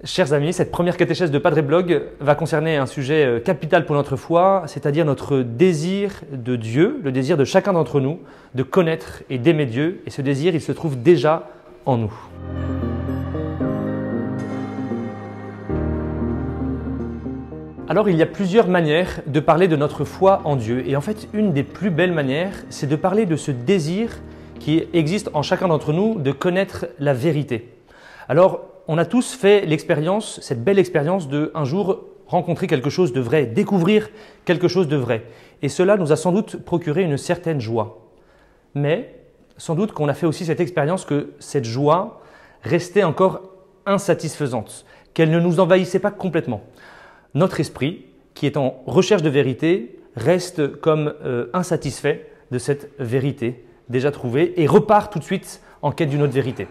Chers amis, cette première catéchèse de Padre Blog va concerner un sujet capital pour notre foi, c'est-à-dire notre désir de Dieu, le désir de chacun d'entre nous de connaître et d'aimer Dieu. Et ce désir, il se trouve déjà en nous. Alors, il y a plusieurs manières de parler de notre foi en Dieu. Et en fait, une des plus belles manières, c'est de parler de ce désir qui existe en chacun d'entre nous de connaître la vérité. Alors, on a tous fait l'expérience, cette belle expérience de un jour rencontrer quelque chose de vrai, découvrir quelque chose de vrai. Et cela nous a sans doute procuré une certaine joie. Mais sans doute qu'on a fait aussi cette expérience que cette joie restait encore insatisfaisante, qu'elle ne nous envahissait pas complètement. Notre esprit, qui est en recherche de vérité, reste comme insatisfait de cette vérité déjà trouvée et repart tout de suite en quête d'une autre vérité.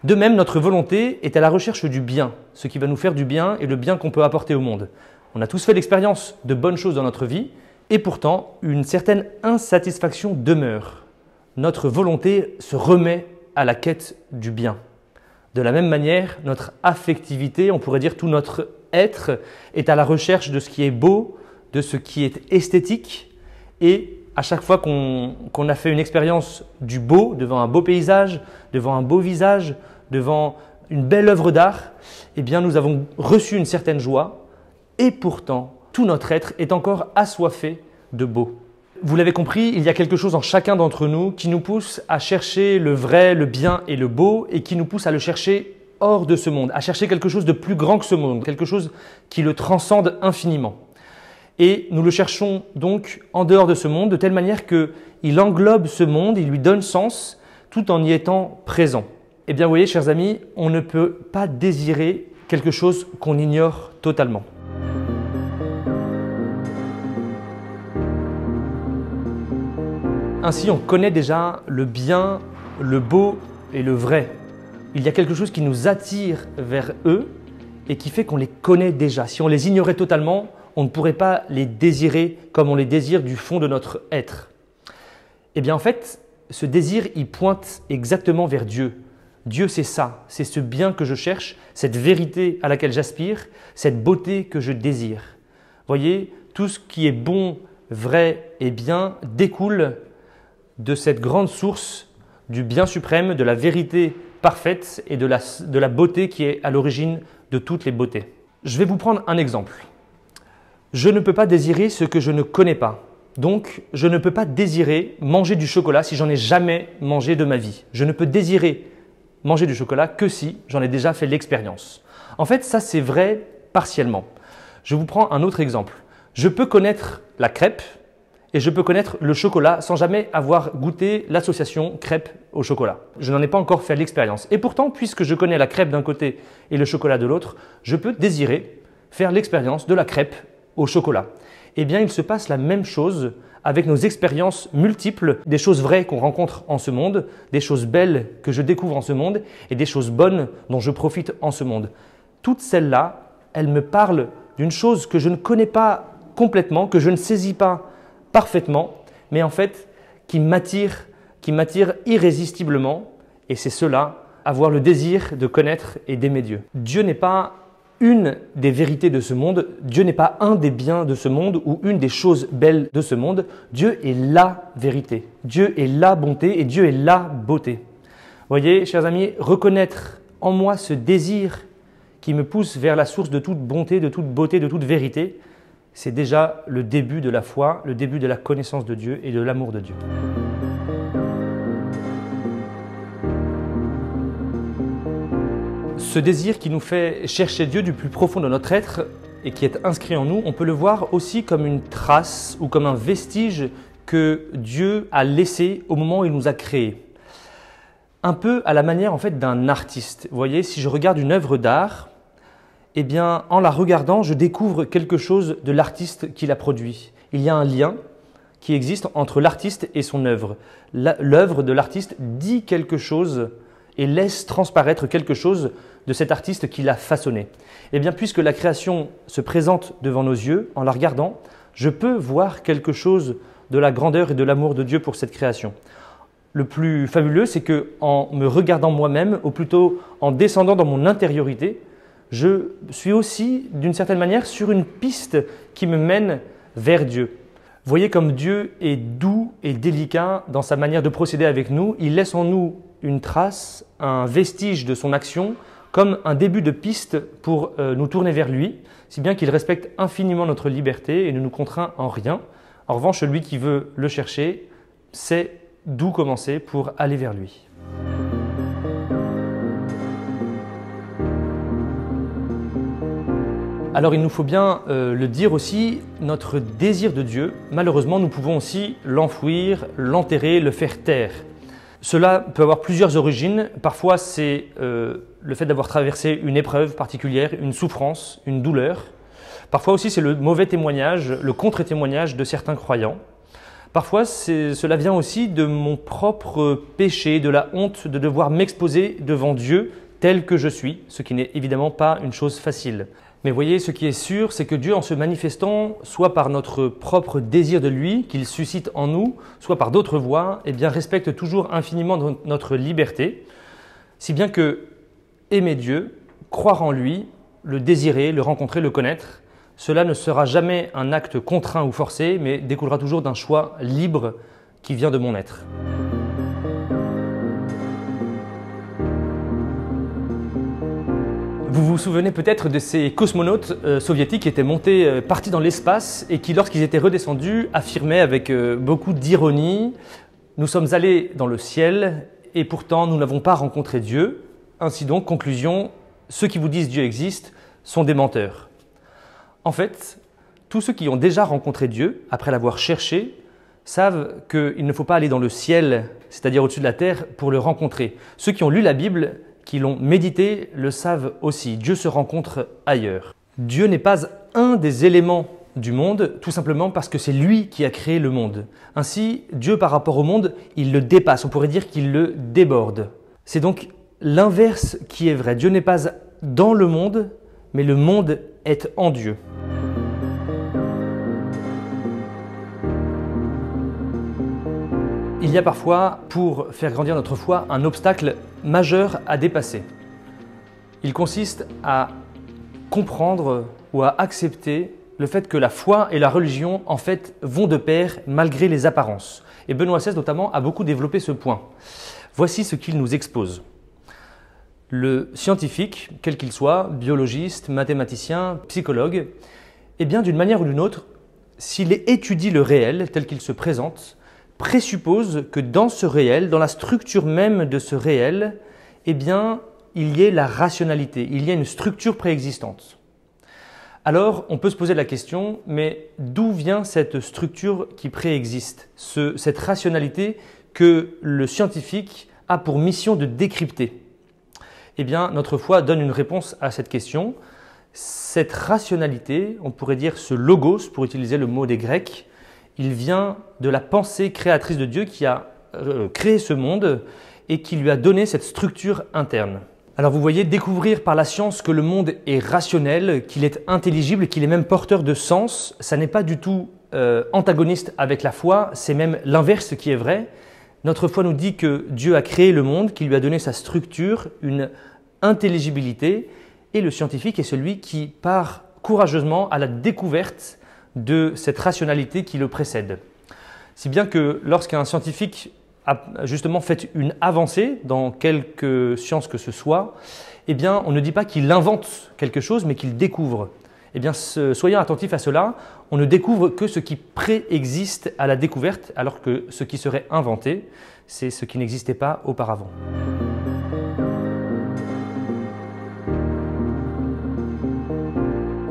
De même, notre volonté est à la recherche du bien, ce qui va nous faire du bien et le bien qu'on peut apporter au monde. On a tous fait l'expérience de bonnes choses dans notre vie et pourtant, une certaine insatisfaction demeure. Notre volonté se remet à la quête du bien. De la même manière, notre affectivité, on pourrait dire tout notre être, est à la recherche de ce qui est beau, de ce qui est esthétique et à chaque fois qu'on a fait une expérience du beau, devant un beau paysage, devant un beau visage, devant une belle œuvre d'art, eh bien nous avons reçu une certaine joie et pourtant tout notre être est encore assoiffé de beau. Vous l'avez compris, il y a quelque chose en chacun d'entre nous qui nous pousse à chercher le vrai, le bien et le beau et qui nous pousse à le chercher hors de ce monde, à chercher quelque chose de plus grand que ce monde, quelque chose qui le transcende infiniment. Et nous le cherchons donc en dehors de ce monde de telle manière qu'il englobe ce monde, il lui donne sens tout en y étant présent. Eh bien vous voyez chers amis, on ne peut pas désirer quelque chose qu'on ignore totalement. Ainsi on connaît déjà le bien, le beau et le vrai. Il y a quelque chose qui nous attire vers eux et qui fait qu'on les connaît déjà. Si on les ignorait totalement, on ne pourrait pas les désirer comme on les désire du fond de notre être. Eh bien en fait, ce désir, il pointe exactement vers Dieu. Dieu, c'est ça, c'est ce bien que je cherche, cette vérité à laquelle j'aspire, cette beauté que je désire. Voyez, tout ce qui est bon, vrai et bien découle de cette grande source du bien suprême, de la vérité parfaite et de la beauté qui est à l'origine de toutes les beautés. Je vais vous prendre un exemple. Je ne peux pas désirer ce que je ne connais pas. Donc, je ne peux pas désirer manger du chocolat si j'en ai jamais mangé de ma vie. Je ne peux désirer manger du chocolat que si j'en ai déjà fait l'expérience. En fait, ça c'est vrai partiellement. Je vous prends un autre exemple. Je peux connaître la crêpe et je peux connaître le chocolat sans jamais avoir goûté l'association crêpe au chocolat. Je n'en ai pas encore fait l'expérience. Et pourtant, puisque je connais la crêpe d'un côté et le chocolat de l'autre, je peux désirer faire l'expérience de la crêpe au chocolat. Eh bien, il se passe la même chose avec nos expériences multiples, des choses vraies qu'on rencontre en ce monde, des choses belles que je découvre en ce monde et des choses bonnes dont je profite en ce monde. Toutes celles-là, elles me parlent d'une chose que je ne connais pas complètement, que je ne saisis pas parfaitement, mais en fait qui m'attire irrésistiblement. Et c'est cela, avoir le désir de connaître et d'aimer Dieu. Dieu n'est pas une des vérités de ce monde, Dieu n'est pas un des biens de ce monde ou une des choses belles de ce monde. Dieu est la vérité, Dieu est la bonté et Dieu est la beauté. Voyez, chers amis, reconnaître en moi ce désir qui me pousse vers la source de toute bonté, de toute beauté, de toute vérité, c'est déjà le début de la foi, le début de la connaissance de Dieu et de l'amour de Dieu. Ce désir qui nous fait chercher Dieu du plus profond de notre être et qui est inscrit en nous, on peut le voir aussi comme une trace ou comme un vestige que Dieu a laissé au moment où il nous a créés. Un peu à la manière en fait d'un artiste. Vous voyez, si je regarde une œuvre d'art, eh bien en la regardant, je découvre quelque chose de l'artiste qui l'a produit. Il y a un lien qui existe entre l'artiste et son œuvre. L'œuvre de l'artiste dit quelque chose et laisse transparaître quelque chose de cet artiste qui l'a façonné. Eh bien, puisque la création se présente devant nos yeux, en la regardant, je peux voir quelque chose de la grandeur et de l'amour de Dieu pour cette création. Le plus fabuleux, c'est qu'en me regardant moi-même, ou plutôt en descendant dans mon intériorité, je suis aussi, d'une certaine manière, sur une piste qui me mène vers Dieu. Voyez comme Dieu est doux et délicat dans sa manière de procéder avec nous. Il laisse en nous une trace, un vestige de son action, comme un début de piste pour nous tourner vers lui, si bien qu'il respecte infiniment notre liberté et ne nous contraint en rien. En revanche, celui qui veut le chercher sait d'où commencer pour aller vers lui. Alors il nous faut bien le dire aussi, notre désir de Dieu, malheureusement nous pouvons aussi l'enfouir, l'enterrer, le faire taire. Cela peut avoir plusieurs origines. Parfois c'est le fait d'avoir traversé une épreuve particulière, une souffrance, une douleur. Parfois aussi c'est le mauvais témoignage, le contre-témoignage de certains croyants. Parfois cela vient aussi de mon propre péché, de la honte de devoir m'exposer devant Dieu tel que je suis, ce qui n'est évidemment pas une chose facile. Mais voyez, ce qui est sûr, c'est que Dieu, en se manifestant, soit par notre propre désir de lui, qu'il suscite en nous, soit par d'autres voies, eh bien, respecte toujours infiniment notre liberté, si bien que aimer Dieu, croire en lui, le désirer, le rencontrer, le connaître, cela ne sera jamais un acte contraint ou forcé, mais découlera toujours d'un choix libre qui vient de mon être. Vous vous souvenez peut-être de ces cosmonautes soviétiques qui étaient partis dans l'espace et qui, lorsqu'ils étaient redescendus, affirmaient avec beaucoup d'ironie « Nous sommes allés dans le ciel et pourtant nous n'avons pas rencontré Dieu. Ainsi donc, conclusion, ceux qui vous disent Dieu existe sont des menteurs. » En fait, tous ceux qui ont déjà rencontré Dieu, après l'avoir cherché, savent qu'il ne faut pas aller dans le ciel, c'est-à-dire au-dessus de la terre, pour le rencontrer. Ceux qui ont lu la Bible, qui l'ont médité, le savent aussi. Dieu se rencontre ailleurs. Dieu n'est pas un des éléments du monde, tout simplement parce que c'est lui qui a créé le monde. Ainsi, Dieu par rapport au monde, il le dépasse, on pourrait dire qu'il le déborde. C'est donc l'inverse qui est vrai. Dieu n'est pas dans le monde, mais le monde est en Dieu. Il y a parfois, pour faire grandir notre foi, un obstacle majeur à dépasser. Il consiste à comprendre ou à accepter le fait que la foi et la religion, en fait, vont de pair malgré les apparences. Et Benoît XVI, notamment, a beaucoup développé ce point. Voici ce qu'il nous expose. Le scientifique, quel qu'il soit, biologiste, mathématicien, psychologue, eh bien, d'une manière ou d'une autre, s'il étudie le réel tel qu'il se présente, présuppose que dans ce réel, dans la structure même de ce réel, eh bien, il y ait la rationalité, il y a une structure préexistante. Alors, on peut se poser la question, mais d'où vient cette structure qui préexiste, cette rationalité que le scientifique a pour mission de décrypter? Eh bien, notre foi donne une réponse à cette question. Cette rationalité, on pourrait dire ce logos, pour utiliser le mot des Grecs, il vient de la pensée créatrice de Dieu qui a créé ce monde et qui lui a donné cette structure interne. Alors vous voyez, découvrir par la science que le monde est rationnel, qu'il est intelligible, qu'il est même porteur de sens, ça n'est pas du tout antagoniste avec la foi, c'est même l'inverse qui est vrai. Notre foi nous dit que Dieu a créé le monde, qu'il lui a donné sa structure, une intelligibilité, et le scientifique est celui qui part courageusement à la découverte de cette rationalité qui le précède. Si bien que lorsqu'un scientifique a justement fait une avancée dans quelque science que ce soit, eh bien, on ne dit pas qu'il invente quelque chose, mais qu'il découvre. Eh bien, soyons attentifs à cela, on ne découvre que ce qui préexiste à la découverte, alors que ce qui serait inventé, c'est ce qui n'existait pas auparavant.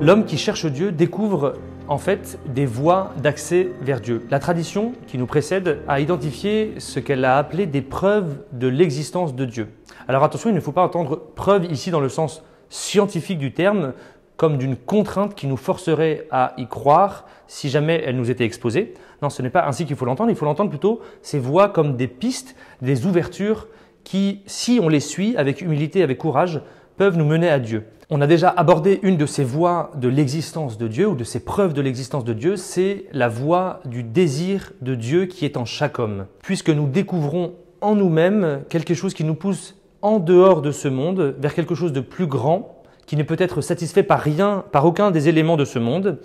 L'homme qui cherche Dieu découvre en fait des voies d'accès vers Dieu. La tradition qui nous précède a identifié ce qu'elle a appelé des preuves de l'existence de Dieu. Alors attention, il ne faut pas entendre preuve ici dans le sens scientifique du terme, comme d'une contrainte qui nous forcerait à y croire si jamais elle nous était exposée. Non, ce n'est pas ainsi qu'il faut l'entendre. Il faut l'entendre plutôt ces voies comme des pistes, des ouvertures qui, si on les suit avec humilité, avec courage, peuvent nous mener à Dieu. On a déjà abordé une de ces voies de l'existence de Dieu ou de ces preuves de l'existence de Dieu, c'est la voie du désir de Dieu qui est en chaque homme. Puisque nous découvrons en nous-mêmes quelque chose qui nous pousse en dehors de ce monde, vers quelque chose de plus grand, qui ne peut être satisfait par rien, par aucun des éléments de ce monde,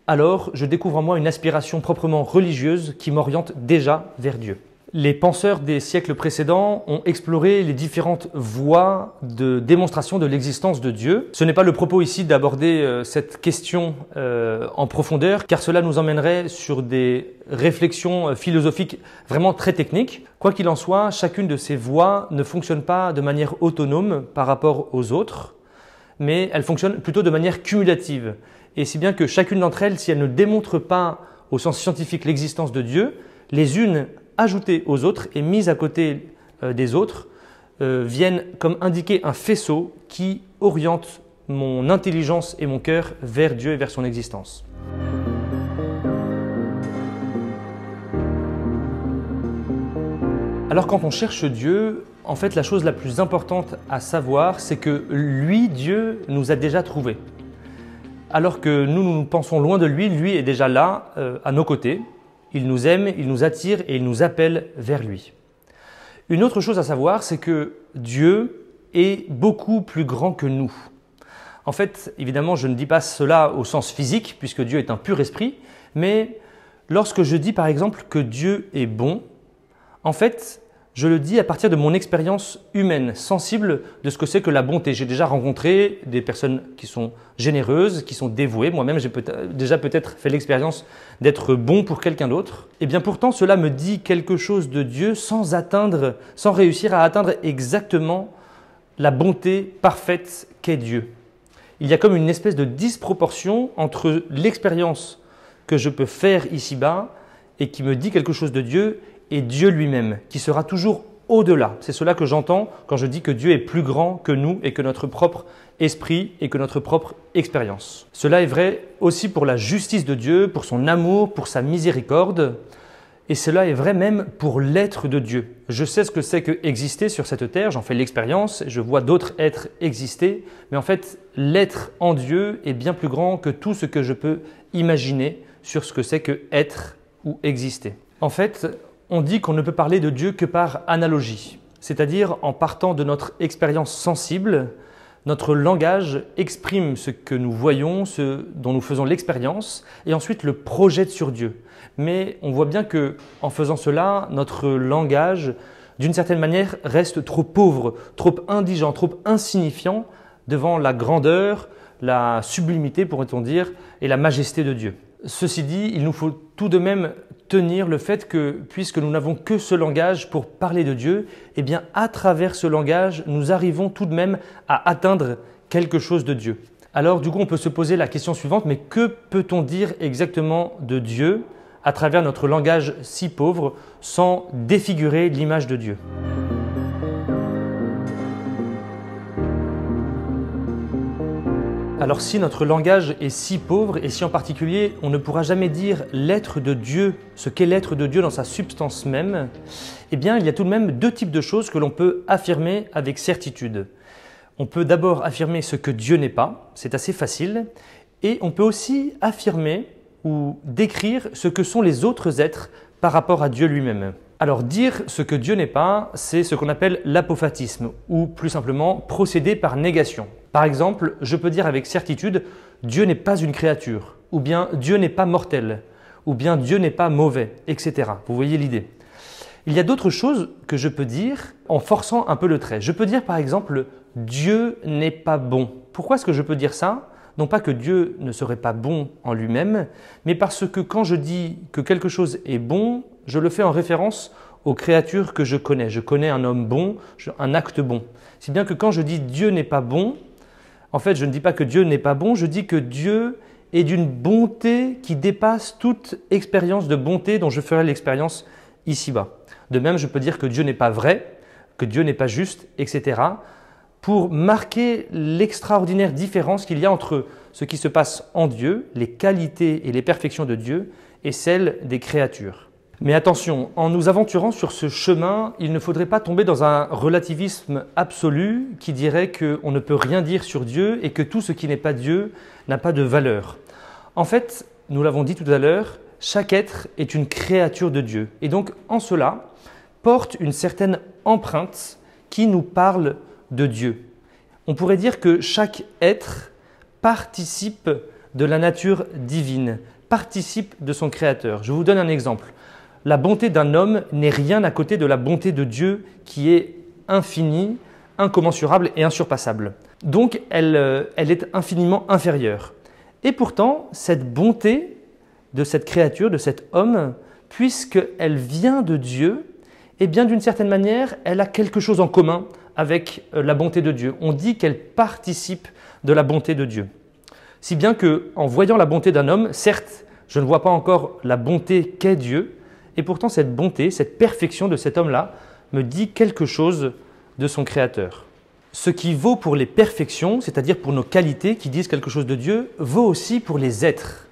alors je découvre en moi une aspiration proprement religieuse qui m'oriente déjà vers Dieu. Les penseurs des siècles précédents ont exploré les différentes voies de démonstration de l'existence de Dieu. Ce n'est pas le propos ici d'aborder cette question en profondeur, car cela nous emmènerait sur des réflexions philosophiques vraiment très techniques. Quoi qu'il en soit, chacune de ces voies ne fonctionne pas de manière autonome par rapport aux autres, mais elle fonctionne plutôt de manière cumulative. Et si bien que chacune d'entre elles, si elle ne démontre pas au sens scientifique l'existence de Dieu, les unes ajoutées aux autres et mises à côté des autres viennent comme indiquer un faisceau qui oriente mon intelligence et mon cœur vers Dieu et vers son existence. Alors quand on cherche Dieu, en fait la chose la plus importante à savoir, c'est que lui, Dieu, nous a déjà trouvés. Alors que nous pensons loin de lui, lui est déjà là, à nos côtés. Il nous aime, il nous attire et il nous appelle vers lui. Une autre chose à savoir, c'est que Dieu est beaucoup plus grand que nous. En fait, évidemment, je ne dis pas cela au sens physique, puisque Dieu est un pur esprit, mais lorsque je dis par exemple que Dieu est bon, en fait, je le dis à partir de mon expérience humaine, sensible de ce que c'est que la bonté. J'ai déjà rencontré des personnes qui sont généreuses, qui sont dévouées. Moi-même, j'ai déjà peut-être fait l'expérience d'être bon pour quelqu'un d'autre. Et bien pourtant, cela me dit quelque chose de Dieu sans réussir à atteindre exactement la bonté parfaite qu'est Dieu. Il y a comme une espèce de disproportion entre l'expérience que je peux faire ici-bas et qui me dit quelque chose de Dieu et Dieu lui-même, qui sera toujours au-delà. C'est cela que j'entends quand je dis que Dieu est plus grand que nous et que notre propre esprit et que notre propre expérience. Cela est vrai aussi pour la justice de Dieu, pour son amour, pour sa miséricorde, et cela est vrai même pour l'être de Dieu. Je sais ce que c'est que exister sur cette terre, j'en fais l'expérience, je vois d'autres êtres exister, mais en fait, l'être en Dieu est bien plus grand que tout ce que je peux imaginer sur ce que c'est que être ou exister. En fait, on dit qu'on ne peut parler de Dieu que par analogie, c'est-à-dire en partant de notre expérience sensible, notre langage exprime ce que nous voyons, ce dont nous faisons l'expérience, et ensuite le projette sur Dieu. Mais on voit bien que, en faisant cela, notre langage, d'une certaine manière, reste trop pauvre, trop indigent, trop insignifiant devant la grandeur, la sublimité, pourrait-on dire, et la majesté de Dieu. Ceci dit, il nous faut tout de même tenir le fait que, puisque nous n'avons que ce langage pour parler de Dieu, eh bien, à travers ce langage, nous arrivons tout de même à atteindre quelque chose de Dieu. Alors, du coup, on peut se poser la question suivante, mais que peut-on dire exactement de Dieu à travers notre langage si pauvre, sans défigurer l'image de Dieu ? Alors si notre langage est si pauvre et si en particulier on ne pourra jamais dire l'être de Dieu, ce qu'est l'être de Dieu dans sa substance même, eh bien il y a tout de même deux types de choses que l'on peut affirmer avec certitude. On peut d'abord affirmer ce que Dieu n'est pas, c'est assez facile, et on peut aussi affirmer ou décrire ce que sont les autres êtres par rapport à Dieu lui-même. Alors dire ce que Dieu n'est pas, c'est ce qu'on appelle l'apophatisme, ou plus simplement procéder par négation. Par exemple, je peux dire avec certitude « Dieu n'est pas une créature » ou bien « Dieu n'est pas mortel » ou bien « Dieu n'est pas mauvais », etc. Vous voyez l'idée. Il y a d'autres choses que je peux dire en forçant un peu le trait. Je peux dire par exemple « Dieu n'est pas bon ». Pourquoi est-ce que je peux dire ça ? Non pas que Dieu ne serait pas bon en lui-même, mais parce que quand je dis que quelque chose est bon, je le fais en référence aux créatures que je connais. Je connais un homme bon, un acte bon. Si bien que quand je dis « Dieu n'est pas bon », en fait, je ne dis pas que Dieu n'est pas bon, je dis que Dieu est d'une bonté qui dépasse toute expérience de bonté dont je ferai l'expérience ici-bas. De même, je peux dire que Dieu n'est pas vrai, que Dieu n'est pas juste, etc. pour marquer l'extraordinaire différence qu'il y a entre ce qui se passe en Dieu, les qualités et les perfections de Dieu, et celles des créatures. Mais attention, en nous aventurant sur ce chemin, il ne faudrait pas tomber dans un relativisme absolu qui dirait qu'on ne peut rien dire sur Dieu et que tout ce qui n'est pas Dieu n'a pas de valeur. En fait, nous l'avons dit tout à l'heure, chaque être est une créature de Dieu et donc en cela porte une certaine empreinte qui nous parle de Dieu. On pourrait dire que chaque être participe de la nature divine, participe de son Créateur. Je vous donne un exemple. La bonté d'un homme n'est rien à côté de la bonté de Dieu qui est infinie, incommensurable et insurpassable. Donc, elle est infiniment inférieure. Et pourtant, cette bonté de cette créature, de cet homme, puisqu'elle vient de Dieu, eh bien, d'une certaine manière, elle a quelque chose en commun avec la bonté de Dieu. On dit qu'elle participe de la bonté de Dieu. Si bien qu'en voyant la bonté d'un homme, certes, je ne vois pas encore la bonté qu'est Dieu, et pourtant cette bonté, cette perfection de cet homme-là me dit quelque chose de son Créateur. Ce qui vaut pour les perfections, c'est-à-dire pour nos qualités qui disent quelque chose de Dieu, vaut aussi pour les êtres.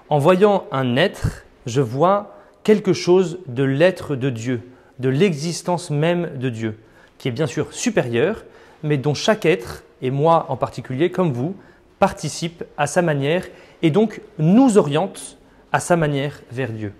En voyant un être, je vois quelque chose de l'être de Dieu, de l'existence même de Dieu, qui est bien sûr supérieur, mais dont chaque être, et moi en particulier comme vous, participe à sa manière et donc nous oriente à sa manière vers Dieu.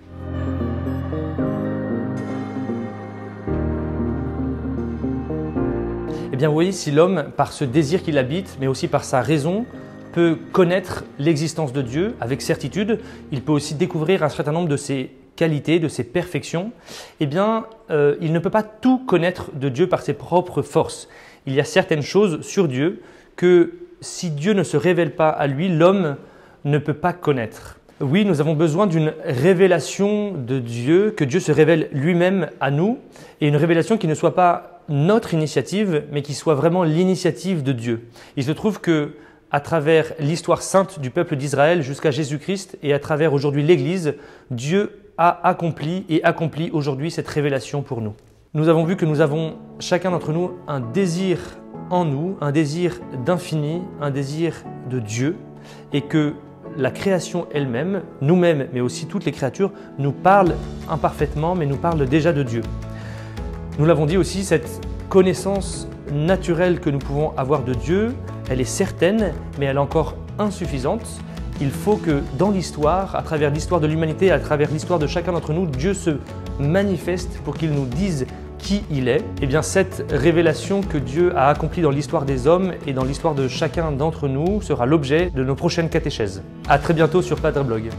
Eh bien, vous voyez, si l'homme, par ce désir qu'il habite, mais aussi par sa raison, peut connaître l'existence de Dieu avec certitude, il peut aussi découvrir un certain nombre de ses qualités, de ses perfections, eh bien, il ne peut pas tout connaître de Dieu par ses propres forces. Il y a certaines choses sur Dieu que si Dieu ne se révèle pas à lui, l'homme ne peut pas connaître. Oui, nous avons besoin d'une révélation de Dieu, que Dieu se révèle lui-même à nous, et une révélation qui ne soit pas notre initiative, mais qui soit vraiment l'initiative de Dieu. Il se trouve que à travers l'histoire sainte du peuple d'Israël jusqu'à Jésus-Christ et à travers aujourd'hui l'Église, Dieu a accompli et accomplit aujourd'hui cette révélation pour nous. Nous avons vu que nous avons chacun d'entre nous un désir en nous, un désir d'infini, un désir de Dieu, et que la création elle-même, nous-mêmes, mais aussi toutes les créatures, nous parlent imparfaitement, mais nous parlent déjà de Dieu. Nous l'avons dit aussi, cette connaissance naturelle que nous pouvons avoir de Dieu, elle est certaine, mais elle est encore insuffisante. Il faut que dans l'histoire, à travers l'histoire de l'humanité, à travers l'histoire de chacun d'entre nous, Dieu se manifeste pour qu'il nous dise qui il est. Et bien cette révélation que Dieu a accomplie dans l'histoire des hommes et dans l'histoire de chacun d'entre nous sera l'objet de nos prochaines catéchèses. À très bientôt sur Padre Blog.